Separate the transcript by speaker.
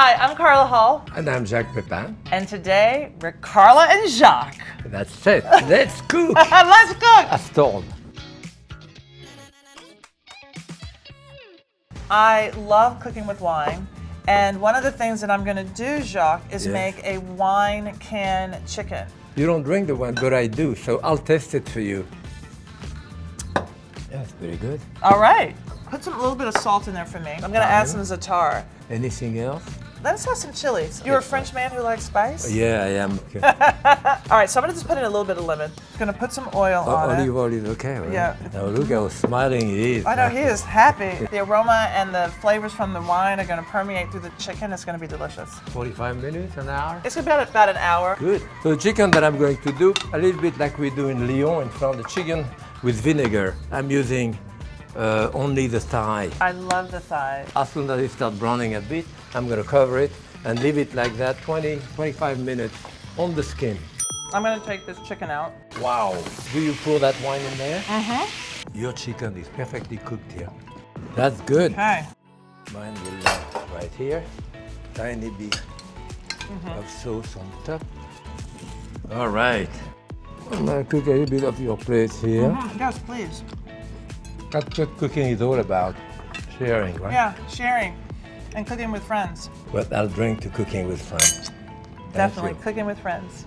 Speaker 1: Hi, I'm Carla Hall,
Speaker 2: And I'm Jacques Pepin.
Speaker 1: and today we're Carla and Jacques.
Speaker 2: That's it. Let's cook.
Speaker 1: Let's cook!
Speaker 2: As told.
Speaker 1: I love cooking with wine, and one of the things that I'm going to do, Jacques, is
Speaker 2: Yes.
Speaker 1: make a wine can chicken.
Speaker 2: You don't drink the wine, but I do, so I'll test it for you. Yeah, it's very good.
Speaker 1: All right, put a little bit of salt in there for me. I'm going to add some za'atar.
Speaker 2: Anything else?
Speaker 1: Let's have some chilies. You're a French man who likes spice?
Speaker 2: Yeah, I am. Okay.
Speaker 1: All right, so I'm going to just put in a little bit of lemon. I'm going to put some oil on it.
Speaker 2: Olive oil is okay, right?
Speaker 1: Yeah.
Speaker 2: Now look how smiling he is.
Speaker 1: I know, he is happy. The aroma and the flavors from the wine are going to permeate through the chicken. It's going to be delicious.
Speaker 2: 45 minutes, an hour.
Speaker 1: It's about an hour.
Speaker 2: Good. So the chicken that I'm going to do, a little bit like we do in Lyon in France, the chicken with vinegar. I'm using only the thigh.
Speaker 1: I love the thighs.
Speaker 2: As soon as it starts browning a bit, I'm going to cover it and leave it like that 20-25 minutes on the skin.
Speaker 1: I'm going to take this chicken out.
Speaker 2: Wow. Do you pour that wine in there?
Speaker 1: Mm-hmm.
Speaker 2: Your chicken is perfectly cooked here. That's good.
Speaker 1: Okay.
Speaker 2: Mine will right here. Tiny bit of sauce on top. All right. I'm going to cook a little bit of your plate here.
Speaker 1: Yes, please.
Speaker 2: That's what cooking is all about. Sharing, right?
Speaker 1: Yeah, sharing and cooking with friends.
Speaker 2: But I'll drink to cooking with friends. Thank
Speaker 1: Definitely,
Speaker 2: you.
Speaker 1: cooking with friends.